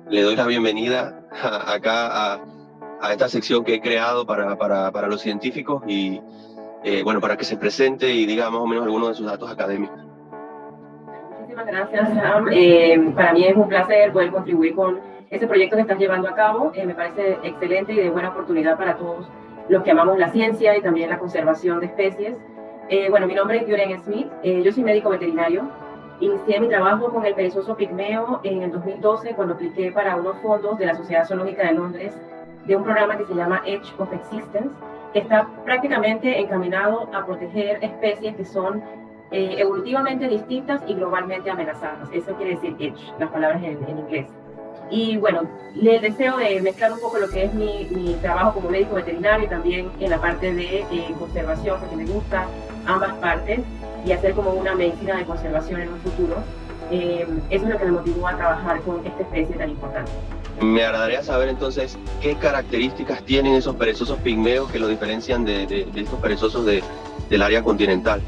Le doy la bienvenida a esta sección que he creado para los científicos y bueno, para que se presente y diga más o menos algunos de sus datos académicos. Muchísimas gracias, Sam. Para mí es un placer poder contribuir con este proyecto que estás llevando a cabo. Me parece excelente y de buena oportunidad para todos los que amamos la ciencia y también la conservación de especies. Bueno, mi nombre es Yuren Smith. Yo soy médico veterinario. Inicié mi trabajo con el perezoso pigmeo en el 2012 cuando apliqué para unos fondos de la Sociedad Zoológica de Londres de un programa que se llama Edge of Existence, que está prácticamente encaminado a proteger especies que son evolutivamente distintas y globalmente amenazadas. Eso quiere decir Edge, las palabras en inglés. Y bueno, el deseo de mezclar un poco lo que es mi trabajo como médico veterinario y también en la parte de conservación, porque me gusta ambas partes, y hacer como una medicina de conservación en un futuro. Eso es lo que me motivó a trabajar con esta especie tan importante. Me agradaría saber entonces qué características tienen esos perezosos pigmeos que los diferencian de estos perezosos del área continental.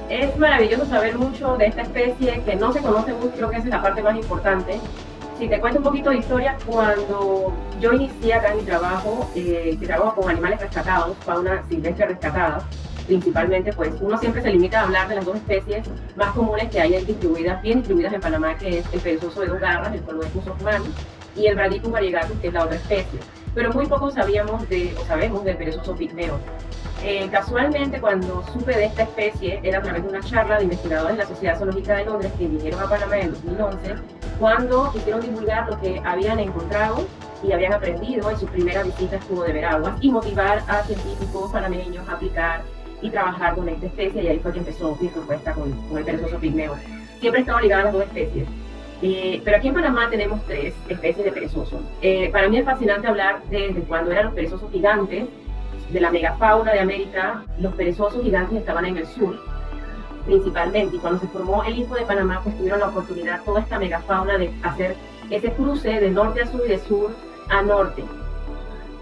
Es maravilloso saber mucho de esta especie que no se conoce mucho, creo que esa es la parte más importante. Si te cuento un poquito de historia, cuando yo inicié acá en mi trabajo, que trabajo con animales rescatados, fauna silvestre rescatada, principalmente, pues uno siempre se limita a hablar de las dos especies más comunes que hay bien distribuidas en Panamá, que es el perezoso de dos garras, el Coloecus hoffmanni, y el Bradippus variegatus, que es la otra especie. Pero muy poco sabemos del perezoso pigmeo. Casualmente, cuando supe de esta especie, era a través de una charla de investigadores de la Sociedad Zoológica de Londres que vinieron a Panamá en el 2011, cuando quisieron divulgar lo que habían encontrado y habían aprendido en su primera visita a Escudo de Veraguas y motivar a científicos panameños a aplicar y trabajar con esta especie, y ahí fue que empezó mi propuesta con el perezoso pigmeo. Siempre he estado ligada a las dos especies. Pero aquí en Panamá tenemos tres especies de perezosos. Para mí es fascinante hablar desde cuando eran los perezosos gigantes, de la megafauna de América. Los perezosos gigantes estaban en el sur, principalmente, y cuando se formó el Istmo de Panamá, pues tuvieron la oportunidad toda esta megafauna de hacer ese cruce de norte a sur y de sur a norte.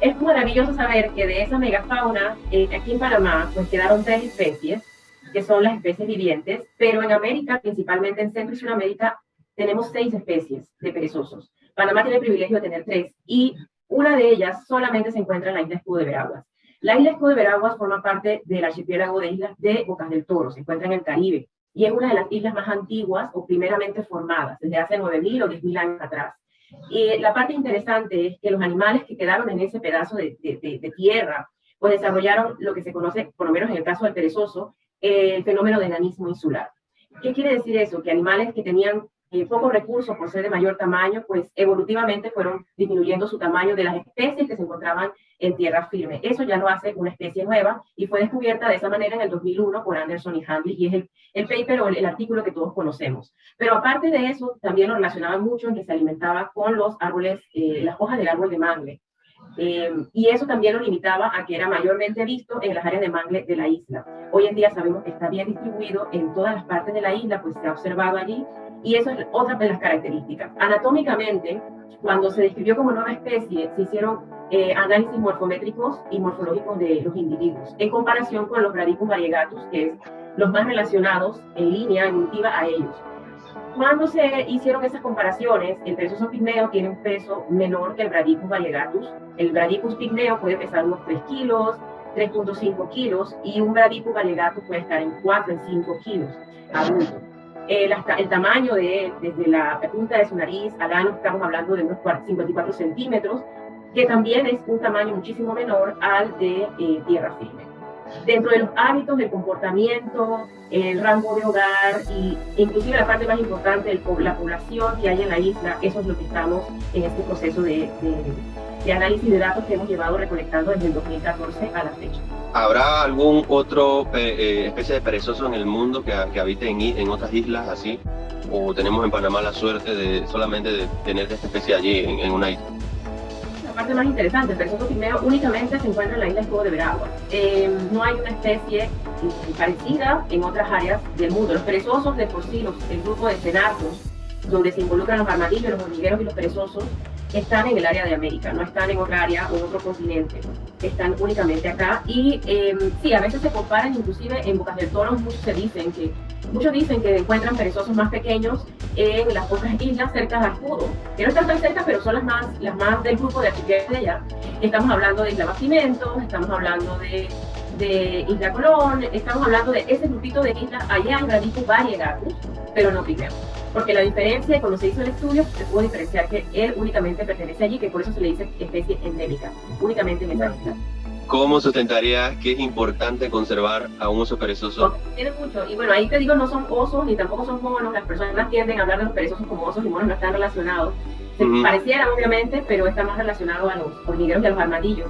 Es maravilloso saber que de esa megafauna, aquí en Panamá, pues quedaron tres especies, que son las especies vivientes, pero en América, principalmente en Centro y Sudamérica, tenemos 6 especies de perezosos. Panamá tiene el privilegio de tener 3, y una de ellas solamente se encuentra en la isla Escudo de Veraguas. La isla Escudo de Veraguas forma parte del archipiélago de islas de Bocas del Toro, se encuentra en el Caribe, y es una de las islas más antiguas o primeramente formadas, desde hace 9.000 o 10.000 años atrás. Y la parte interesante es que los animales que quedaron en ese pedazo de tierra, pues desarrollaron lo que se conoce, por lo menos en el caso del perezoso, el fenómeno de enanismo insular. ¿Qué quiere decir eso? Que animales que tenían pocos recursos por ser de mayor tamaño, pues evolutivamente fueron disminuyendo su tamaño de las especies que se encontraban en tierra firme. Eso ya lo hace una especie nueva y fue descubierta de esa manera en el 2001 por Anderson y Handley, y es el paper o el artículo que todos conocemos. Pero aparte de eso, también lo relacionaban mucho en que se alimentaba con los árboles, las hojas del árbol de mangle. Y eso también lo limitaba a que era mayormente visto en las áreas de mangle de la isla. Hoy en día sabemos que está bien distribuido en todas las partes de la isla, pues se ha observado allí, y eso es otra de las características. Anatómicamente, cuando se describió como nueva especie, se hicieron análisis morfométricos y morfológicos de los individuos, en comparación con los Bradippus variegatus, que es los más relacionados en línea evolutiva a ellos. Cuando se hicieron esas comparaciones, el perezoso pigmeo tiene un peso menor que el Bradippus variegatus. El Bradippus pigmeo puede pesar unos 3 kilos, 3.5 kilos, y un Bradippus variegatus puede estar en 4, en 5 kilos adulto. El tamaño de él, desde la punta de su nariz al ano, estamos hablando de unos 54 centímetros, que también es un tamaño muchísimo menor al de tierra firme. Dentro de los hábitos, del comportamiento, el rango de hogar y inclusive la parte más importante, la población que hay en la isla, eso es lo que estamos en este proceso de análisis de datos que hemos llevado recolectando desde el 2014 a la fecha. ¿Habrá algún otro especie de perezoso en el mundo que habite en otras islas así? ¿O tenemos en Panamá la suerte solamente de tener esta especie allí en una isla? La parte más interesante, el perezoso pigmeo únicamente se encuentra en la isla Escudo de Veraguas. No hay una especie parecida en otras áreas del mundo. Los perezosos, de por sí, el grupo de cenarcos, donde se involucran los armadillos, los hormigueros y los perezosos, están en el área de América, no están en otra área o en otro continente, están únicamente acá. Y sí, a veces se comparan, inclusive en Bocas del Toro muchos dicen que encuentran perezosos más pequeños en las otras islas cerca a Escudo, que no están tan cerca, pero son las más del grupo de archipiélagos de allá. Estamos hablando de Isla Bastimentos, estamos hablando de Isla Colón, estamos hablando de ese grupito de islas. Allá en Radicus variegatus, pero no pigmeus. Porque la diferencia, cuando se hizo el estudio, se pudo diferenciar que él únicamente pertenece allí, que por eso se le dice especie endémica, únicamente en esa isla. ¿Cómo sustentarías que es importante conservar a un oso perezoso? Tiene mucho, y bueno, ahí te digo, no son osos ni tampoco son monos. Las personas tienden a hablar de los perezosos como osos y monos, no están relacionados. Se parecieran, obviamente, pero está más relacionado a los hormigueros y a los armadillos.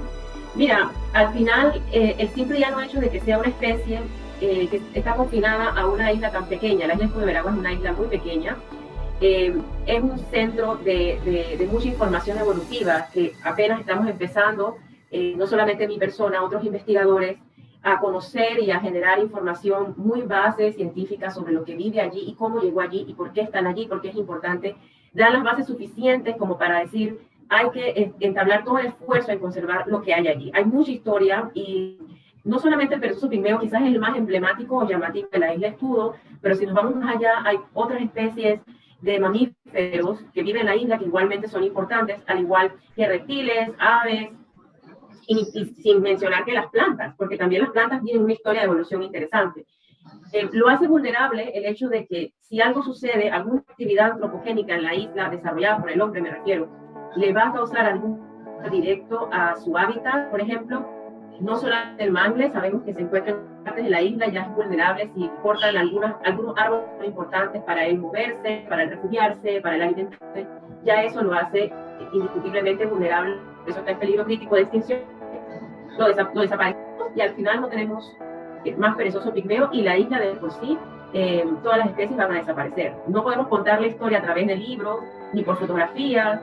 Mira, al final, el simple y llano hecho de que sea una especie que está confinada a una isla tan pequeña, la isla de Veragua es una isla muy pequeña, es un centro de mucha información evolutiva que apenas estamos empezando, no solamente mi persona, otros investigadores, a conocer y a generar información muy base científica sobre lo que vive allí y cómo llegó allí y por qué están allí, por qué es importante, dar las bases suficientes como para decir, hay que entablar todo el esfuerzo en conservar lo que hay allí. Hay mucha historia y no solamente el perezoso pigmeo, quizás es el más emblemático o llamativo de la isla Escudo, pero si nos vamos más allá, hay otras especies de mamíferos que viven en la isla que igualmente son importantes, al igual que reptiles, aves, y sin mencionar que las plantas, porque también las plantas tienen una historia de evolución interesante. Lo hace vulnerable el hecho de que si algo sucede, alguna actividad antropogénica en la isla, desarrollada por el hombre me refiero, le va a causar algún directo a su hábitat, por ejemplo. No solamente el mangle, sabemos que se encuentra en partes de la isla, ya es vulnerable si cortan algunos árboles importantes para él moverse, para él refugiarse, para él alimentarse. Ya eso lo hace indiscutiblemente vulnerable, eso está en peligro crítico de extinción. Lo desaparecemos y al final no tenemos más perezoso pigmeo y la isla de por sí, todas las especies van a desaparecer. No podemos contar la historia a través de libros ni por fotografías,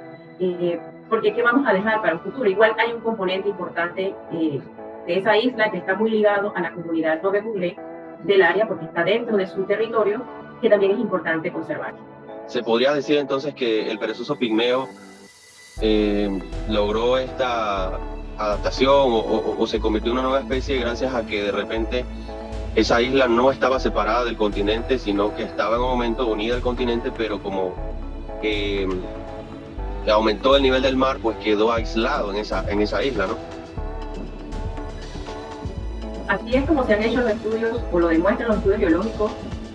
porque ¿qué vamos a dejar para el futuro? Igual hay un componente importante de esa isla que está muy ligado a la comunidad Nove del área, porque está dentro de su territorio, que también es importante conservar. ¿Se podría decir entonces que el perezoso pigmeo logró esta adaptación o se convirtió en una nueva especie gracias a que de repente esa isla no estaba separada del continente, sino que estaba en un momento unida al continente, pero como aumentó el nivel del mar, pues quedó aislado en esa isla, ¿no? Así es como se han hecho los estudios, o lo demuestran los estudios geológicos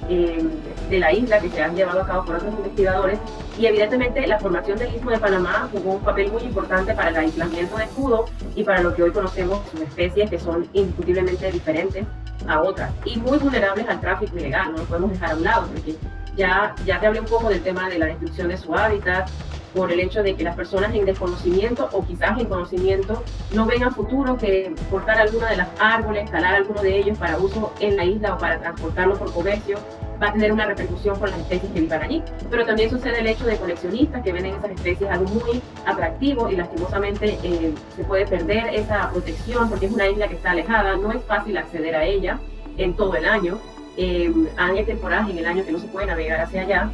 de la isla que se han llevado a cabo por otros investigadores, y evidentemente la formación del Istmo de Panamá jugó un papel muy importante para el aislamiento de Escudo y para lo que hoy conocemos como especies que son indiscutiblemente diferentes a otras y muy vulnerables al tráfico ilegal. No lo podemos dejar a un lado porque ya te hablé un poco del tema de la destrucción de su hábitat, por el hecho de que las personas en desconocimiento o quizás en conocimiento no ven a futuro que cortar alguno de los árboles, talar alguno de ellos para uso en la isla o para transportarlo por comercio, va a tener una repercusión con las especies que vivan allí. Pero también sucede el hecho de coleccionistas que ven en esas especies algo muy atractivo y lastimosamente se puede perder esa protección porque es una isla que está alejada, no es fácil acceder a ella en todo el año. Hay temporadas en el año que no se puede navegar hacia allá,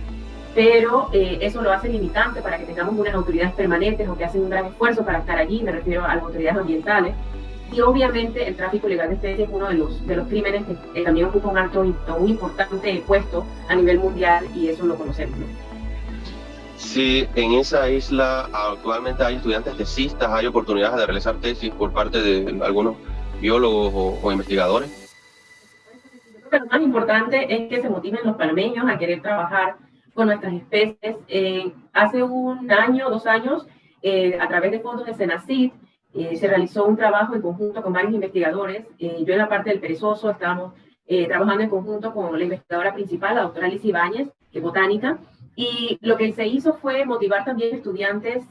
pero eso lo hace limitante para que tengamos unas autoridades permanentes o que hacen un gran esfuerzo para estar allí, me refiero a las autoridades ambientales. Y obviamente el tráfico ilegal de especies es uno de los crímenes que también ocupa un importante puesto a nivel mundial y eso lo conocemos, ¿no? Sí, en esa isla actualmente hay estudiantes tesistas, hay oportunidades de realizar tesis por parte de algunos biólogos o investigadores. Yo creo que lo más importante es que se motiven los panameños a querer trabajar con nuestras especies. Hace un año, 2 años, a través de fondos de Senacid, se realizó un trabajo en conjunto con varios investigadores. Yo en la parte del perezoso estábamos trabajando en conjunto con la investigadora principal, la doctora Alicia Ibáñez, que es botánica, y lo que se hizo fue motivar también estudiantes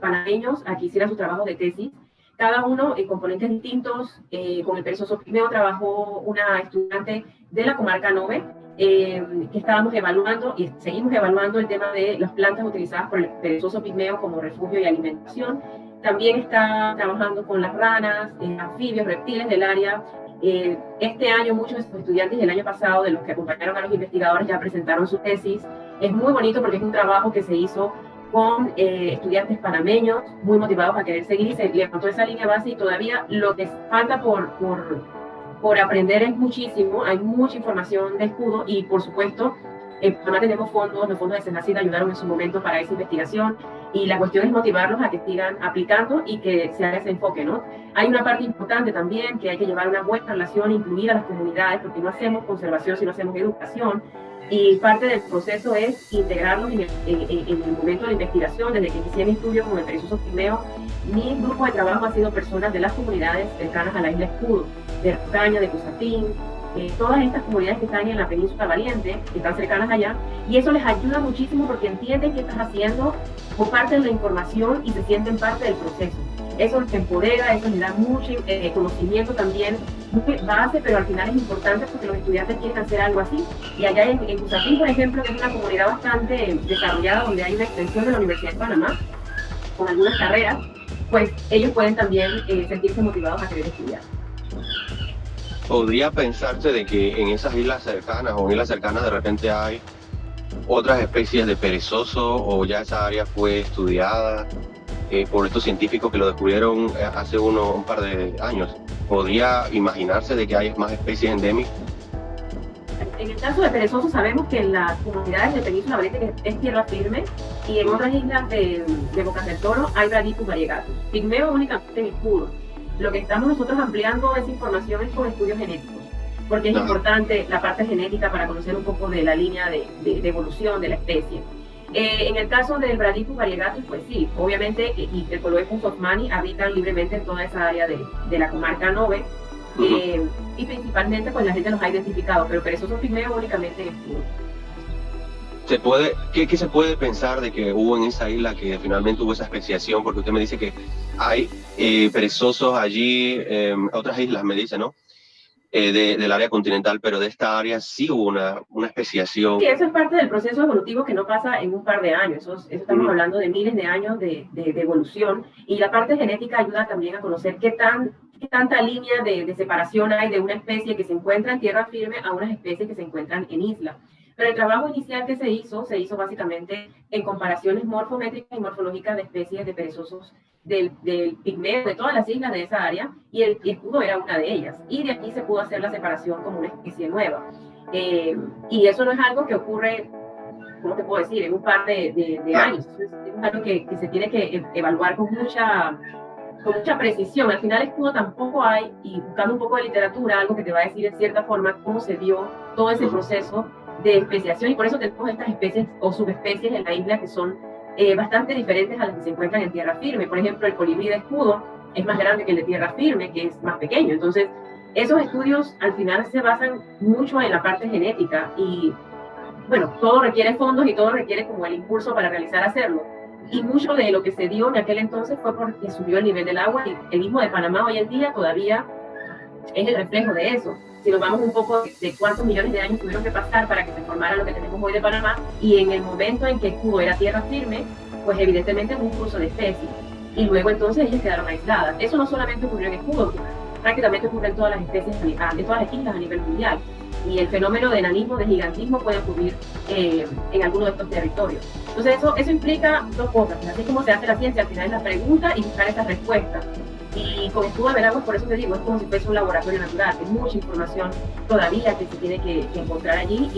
panameños a que hicieran su trabajo de tesis, cada uno en componentes distintos. Con el perezoso pigmeo trabajó una estudiante de la comarca Nove, que estábamos evaluando y seguimos evaluando el tema de las plantas utilizadas por el perezoso pigmeo como refugio y alimentación. También está trabajando con las ranas, anfibios, reptiles del área. Este año muchos estudiantes del año pasado, de los que acompañaron a los investigadores, ya presentaron su tesis. Es muy bonito porque es un trabajo que se hizo con estudiantes panameños muy motivados a querer seguir, y se levantó esa línea base y todavía lo que falta por aprender es muchísimo, hay mucha información de escudo y por supuesto en Panamá tenemos fondos, los fondos de SENACID ayudaron en su momento para esa investigación y la cuestión es motivarlos a que sigan aplicando y que se haga ese enfoque, ¿no? Hay una parte importante también que hay que llevar una buena relación, incluir a las comunidades, porque no hacemos conservación si no hacemos educación. Y parte del proceso es integrarlos en el momento de la investigación. Desde que inicié mi estudio como el perezoso pigmeo, mi grupo de trabajo ha sido personas de las comunidades cercanas a la isla Escudo, de Caña, de Cusatín, todas estas comunidades que están en la península Valiente, que están cercanas allá, y eso les ayuda muchísimo porque entienden qué estás haciendo, comparten la información y se sienten parte del proceso. Eso les empodera, eso les da mucho conocimiento también, muy base, pero al final es importante porque los estudiantes quieren hacer algo así. Y allá en Cusatín, por ejemplo, que es una comunidad bastante desarrollada, donde hay una extensión de la Universidad de Panamá, con algunas carreras, pues ellos pueden también sentirse motivados a querer estudiar. ¿Podría pensarse de que en esas islas cercanas o en islas cercanas de repente hay otras especies de perezoso o ya esa área fue estudiada por estos científicos que lo descubrieron hace un par de años? ¿Podría imaginarse de que hay más especies endémicas? En el caso de perezoso sabemos que en las comunidades de Península Valiente es tierra firme y en otras islas de Bocas del Toro hay Brachypus variegatus. Pigmeo únicamente en escudo. Lo que estamos nosotros ampliando esa información es con estudios genéticos, porque es importante la parte genética para conocer un poco de la línea de evolución de la especie. En el caso del Brachypus variegatus, pues sí, obviamente, y el Coloepus hoffmanni habitan libremente en toda esa área de la comarca Nove, y principalmente pues la gente los ha identificado, pero perezoso pigmeo únicamente en escudo. ¿Qué se puede pensar de que hubo en esa isla que finalmente hubo esa especiación? Porque usted me dice que hay perezosos allí, otras islas me dice, ¿no? Del área continental, pero de esta área sí hubo una especiación. Sí, eso es parte del proceso evolutivo que no pasa en un par de años, eso estamos hablando de miles de años de evolución, y la parte genética ayuda también a conocer qué tanta línea de separación hay de una especie que se encuentra en tierra firme a unas especies que se encuentran en isla. Pero el trabajo inicial que se hizo básicamente en comparaciones morfométricas y morfológicas de especies de perezosos del pigmeo de todas las islas de esa área, y el escudo era una de ellas. Y de aquí se pudo hacer la separación como una especie nueva. Y eso no es algo que ocurre, ¿cómo te puedo decir?, en un par de años. Es algo que se tiene que evaluar con mucha precisión. Al final escudo tampoco hay, y buscando un poco de literatura, algo que te va a decir en cierta forma cómo se dio todo ese proceso de especiación, y por eso tenemos estas especies o subespecies en la isla que son bastante diferentes a las que se encuentran en tierra firme. Por ejemplo, el colibrí de escudo es más grande que el de tierra firme, que es más pequeño. Entonces, esos estudios al final se basan mucho en la parte genética y, bueno, todo requiere fondos y todo requiere como el impulso para hacerlo. Y mucho de lo que se dio en aquel entonces fue porque subió el nivel del agua, y el mismo de Panamá hoy en día todavía es el reflejo de eso. Si nos vamos un poco de cuántos millones de años tuvieron que pasar para que se formara lo que tenemos hoy de Panamá, y en el momento en que Escudo era tierra firme, pues evidentemente hubo un cruce de especies, y luego entonces ellas quedaron aisladas. Eso no solamente ocurrió en Escudo, prácticamente ocurre en todas las especies, en todas las islas a nivel mundial, y el fenómeno de enanismo, de gigantismo puede ocurrir en alguno de estos territorios. Entonces eso implica dos cosas, así como se hace la ciencia, al final es la pregunta y buscar esas respuestas. Y con Escudo de Veraguas, por eso te digo, es como si fuese un laboratorio natural, hay mucha información todavía que se tiene que encontrar allí,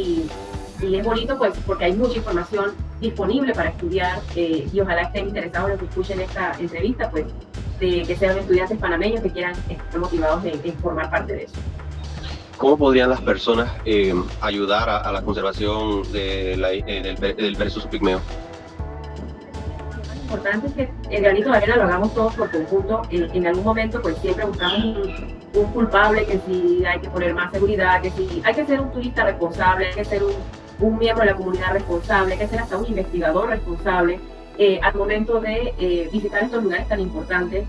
y es bonito pues porque hay mucha información disponible para estudiar, y ojalá estén interesados los que escuchen esta entrevista, pues de que sean estudiantes panameños que quieran estar motivados en formar parte de eso. ¿Cómo podrían las personas ayudar a la conservación del perezoso pigmeo? Lo importante es que el granito de arena lo hagamos todos por conjunto. En algún momento pues siempre buscamos un culpable, que si hay que poner más seguridad, que si hay que ser un turista responsable, hay que ser un miembro de la comunidad responsable, hay que ser hasta un investigador responsable al momento de visitar estos lugares tan importantes.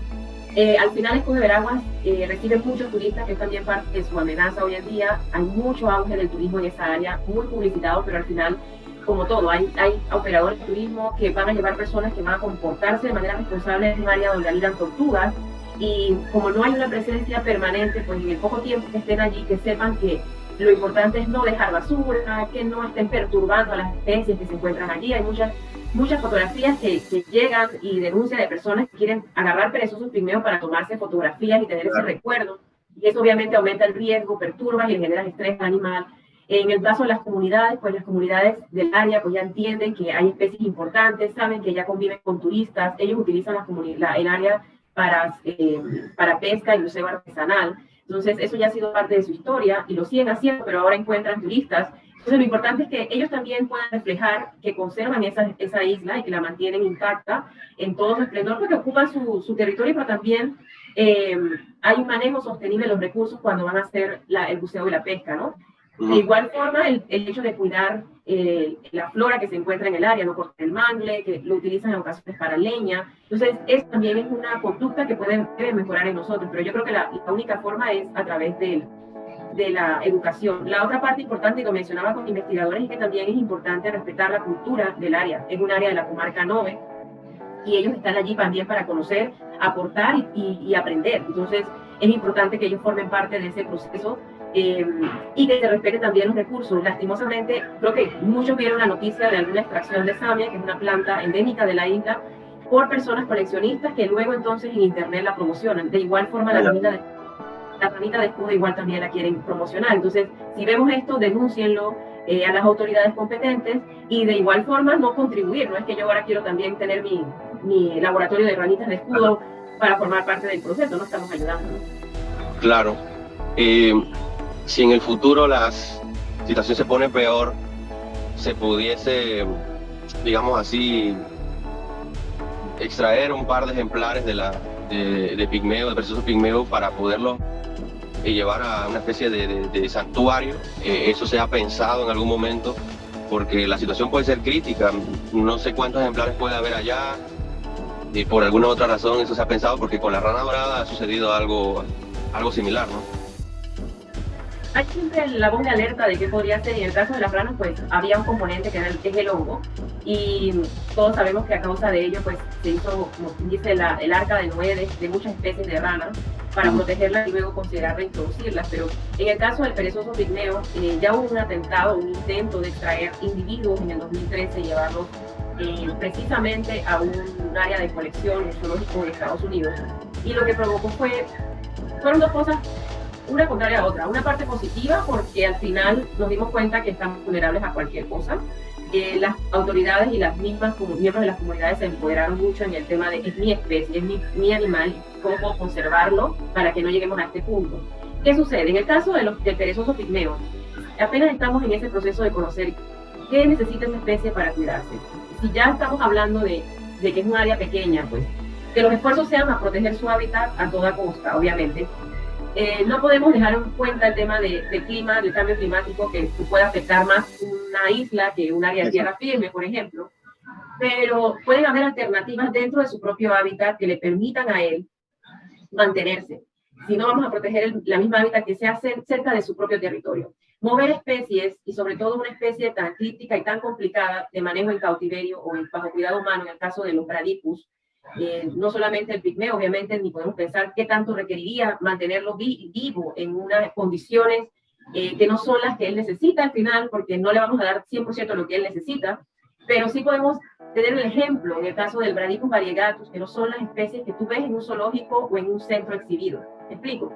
Al final Escudo de Veraguas recibe muchos turistas, que es también parte de su amenaza hoy en día. Hay mucho auge del turismo en esa área, muy publicitado, pero al final, como todo, hay operadores de turismo que van a llevar personas que van a comportarse de manera responsable en un área donde habitan tortugas, y como no hay una presencia permanente, pues en el poco tiempo que estén allí, que sepan que lo importante es no dejar basura, que no estén perturbando a las especies que se encuentran allí. Hay muchas muchas fotografías que llegan y denuncias de personas que quieren agarrar perezosos pigmeos para tomarse fotografías y tener ese recuerdo. Y eso obviamente aumenta el riesgo, perturba y genera estrés animal. En el caso de las comunidades, pues las comunidades del área pues ya entienden que hay especies importantes, saben que ya conviven con turistas, ellos utilizan el área para pesca y buceo artesanal. Entonces eso ya ha sido parte de su historia y lo siguen haciendo, pero ahora encuentran turistas. Entonces lo importante es que ellos también puedan reflejar que conservan esa isla y que la mantienen intacta en todo su esplendor, porque ocupan su territorio, pero también hay un manejo sostenible de los recursos cuando van a hacer el buceo y la pesca, ¿no? De igual forma, el hecho de cuidar la flora que se encuentra en el área, no cortar el mangle, que lo utilizan en ocasiones para leña. Entonces, eso también es una conducta que debe mejorar en nosotros, pero yo creo que la única forma es a través de la educación. La otra parte importante, y lo mencionaba con investigadores, es que también es importante respetar la cultura del área. Es un área de la comarca Nove, y ellos están allí también para conocer, aportar y aprender. Entonces, es importante que ellos formen parte de ese proceso y que se respete también los recursos. Lastimosamente, creo que muchos vieron la noticia de alguna extracción de samia, que es una planta endémica de la isla, por personas coleccionistas que luego entonces en internet la promocionan. De igual forma, la ranita de escudo igual también la quieren promocionar. Entonces, si vemos esto, denúncienlo a las autoridades competentes y de igual forma no contribuir. No es que yo ahora quiero también tener mi laboratorio de ranitas de escudo para formar parte del proceso, no estamos ayudando, ¿no? Claro. Si en el futuro la situación se pone peor, se pudiese, digamos así, extraer un par de ejemplares de pigmeo, de perezoso pigmeo, para poderlo llevar a una especie de santuario. Eso se ha pensado en algún momento, porque la situación puede ser crítica. No sé cuántos ejemplares puede haber allá, y por alguna otra razón eso se ha pensado, porque con la rana dorada ha sucedido algo similar, ¿no? Hay siempre la voz de alerta de qué podría ser, y en el caso de las ranas, pues había un componente que es el hongo, y todos sabemos que a causa de ello, pues se hizo, como dice, el arca de Noé de muchas especies de ranas para protegerlas y luego considerar reintroducirlas. Pero en el caso del perezoso pigmeo, ya hubo un atentado, un intento de extraer individuos en el 2013 y llevarlos precisamente a un área de colección, un zoológico de Estados Unidos, y lo que provocó fueron dos cosas, una contraria a otra. Una parte positiva, porque al final nos dimos cuenta que estamos vulnerables a cualquier cosa. Las autoridades y las mismas miembros de las comunidades se empoderaron mucho en el tema de es mi especie, es mi animal, cómo puedo conservarlo para que no lleguemos a este punto. ¿Qué sucede? En el caso del perezoso pigmeo, apenas estamos en ese proceso de conocer qué necesita esa especie para cuidarse. Si ya estamos hablando de que es un área pequeña, pues que los esfuerzos sean a proteger su hábitat a toda costa, obviamente. No podemos dejar en cuenta el tema del clima, del cambio climático, que puede afectar más una isla que un área de tierra firme, por ejemplo, pero pueden haber alternativas dentro de su propio hábitat que le permitan a él mantenerse. Si no, vamos a proteger la misma hábitat que sea cerca de su propio territorio. Mover especies, y sobre todo una especie tan crítica y tan complicada de manejo en cautiverio o bajo cuidado humano, en el caso de los Bradipus, no solamente el pigmeo, obviamente, ni podemos pensar qué tanto requeriría mantenerlo vivo en unas condiciones que no son las que él necesita al final, porque no le vamos a dar 100% lo que él necesita, pero sí podemos tener el ejemplo en el caso del Bradipus variegatus, que no son las especies que tú ves en un zoológico o en un centro exhibido. ¿Me explico?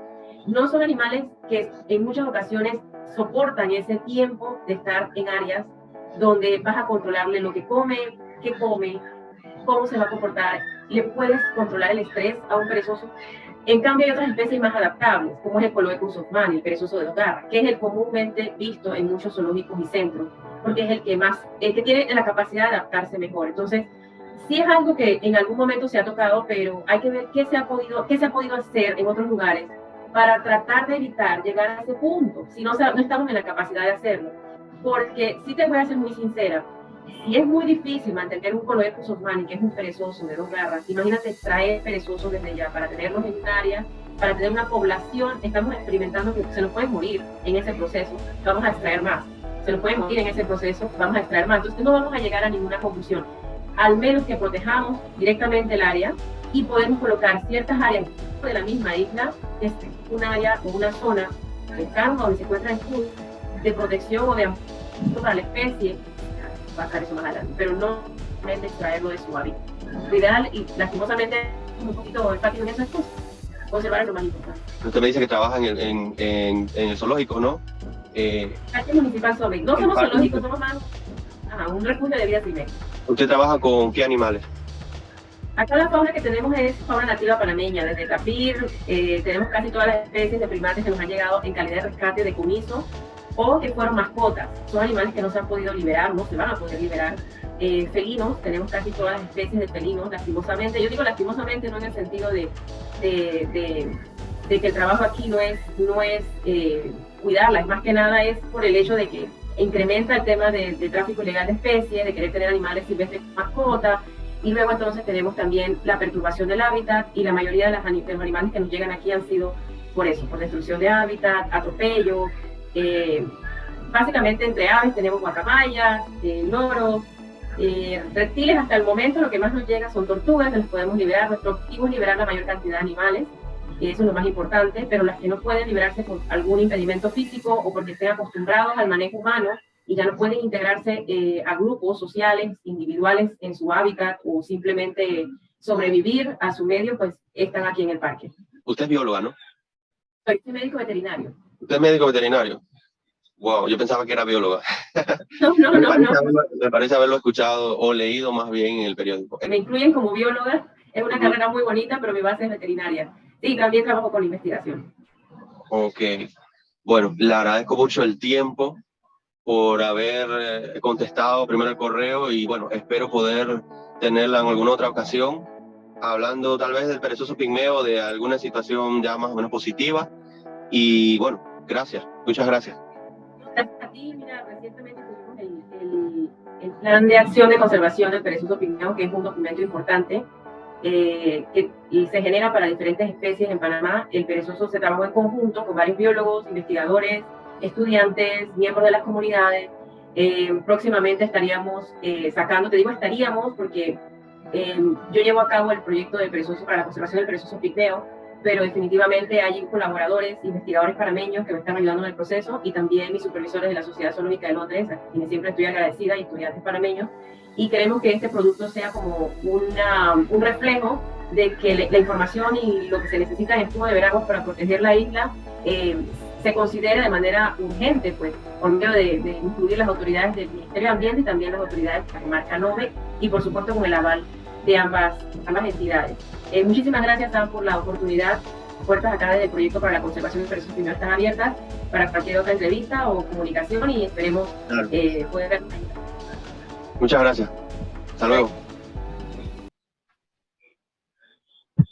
No son animales que en muchas ocasiones soportan ese tiempo de estar en áreas donde vas a controlarle lo que come, qué come, cómo se va a comportar. Le puedes controlar el estrés a un perezoso. En cambio, hay otras especies más adaptables, como es el Coloecus hoffmanni, el perezoso de 2 garras, que es el comúnmente visto en muchos zoológicos y centros, porque es el que tiene la capacidad de adaptarse mejor. Entonces, sí es algo que en algún momento se ha tocado, pero hay que ver qué se ha podido hacer en otros lugares para tratar de evitar llegar a ese punto, si no estamos en la capacidad de hacerlo. Porque sí te voy a ser muy sincera, y es muy difícil mantener un Coloecus hoffmanni, que es un perezoso de 2 garras. Imagínate extraer perezosos desde ya para tenerlos en un área, para tener una población. Estamos experimentando que se nos pueden morir en ese proceso, vamos a extraer más. Se nos pueden morir en ese proceso, vamos a extraer más. Entonces no vamos a llegar a ninguna conclusión. Al menos que protejamos directamente el área y podemos colocar ciertas áreas de la misma isla, que es un área o una zona cercana donde se encuentra el escudo de protección o de amparo para la especie. Pasar eso más adelante, pero no extraerlo de su hábitat. Lo ideal, y lastimosamente un poquito enfático en esas cosas, conservar es lo más importante. Usted me dice que trabaja en el zoológico, ¿no? Parque Municipal Sobe. No somos zoológicos, somos más un refugio de vida silvestre. ¿Usted trabaja con qué animales? Acá la fauna que tenemos es fauna nativa panameña, desde tapir, tenemos casi todas las especies de primates que nos han llegado en calidad de rescate, de comiso, o que fueron mascotas. Son animales que no se han podido liberar, no se van a poder liberar. Felinos, tenemos casi todas las especies de felinos, lastimosamente. Yo digo lastimosamente no en el sentido de que el trabajo aquí no es cuidarla, es más que nada es por el hecho de que incrementa el tema de tráfico ilegal de especies, de querer tener animales silvestres como mascotas, y luego entonces tenemos también la perturbación del hábitat, y la mayoría de los animales que nos llegan aquí han sido por eso, por destrucción de hábitat, atropello. Básicamente entre aves tenemos guacamayas, loros, reptiles. Hasta el momento lo que más nos llega son tortugas, que nos podemos liberar. Nuestro objetivo es liberar la mayor cantidad de animales, eso es lo más importante, pero las que no pueden liberarse por algún impedimento físico o porque estén acostumbrados al manejo humano y ya no pueden integrarse a grupos sociales, individuales en su hábitat o simplemente sobrevivir a su medio, pues están aquí en el parque. Usted es bióloga, ¿no? Soy médico veterinario. ¿Usted es médico veterinario? Wow, yo pensaba que era bióloga. No. Me parece haberlo escuchado o leído más bien en el periódico. Me incluyen como bióloga, es una carrera muy bonita, pero mi base es veterinaria. Sí, también trabajo con investigación. Ok. Bueno, le agradezco mucho el tiempo por haber contestado primero el correo y bueno, espero poder tenerla en alguna otra ocasión, hablando tal vez del perezoso pigmeo, de alguna situación ya más o menos positiva. Y bueno, gracias, muchas gracias. Gracias a ti. Mira, recientemente tuvimos el plan de acción de conservación del perezoso pigmeo, que es un documento importante que se genera para diferentes especies en Panamá. El perezoso se trabajó en conjunto con varios biólogos, investigadores, estudiantes, miembros de las comunidades. Próximamente estaríamos sacando, te digo estaríamos porque yo llevo a cabo el proyecto de perezoso para la conservación del perezoso pigmeo, pero definitivamente hay colaboradores, investigadores panameños que me están ayudando en el proceso, y también mis supervisores de la Sociedad Zoológica de Londres, a quienes siempre estoy agradecida, y estudiantes panameños, y queremos que este producto sea como un reflejo de que la información y lo que se necesita en Escudo de Veragua para proteger la isla se considere de manera urgente, pues, por medio de incluir las autoridades del Ministerio de Ambiente y también las autoridades de la marca NOVE, y por supuesto con el aval de ambas entidades. Muchísimas gracias, Sam, por la oportunidad. Puertas acá desde el proyecto para la conservación del perezoso pigmeo están abiertas para cualquier otra entrevista o comunicación, y esperemos poder ver. Muchas gracias. Hasta luego.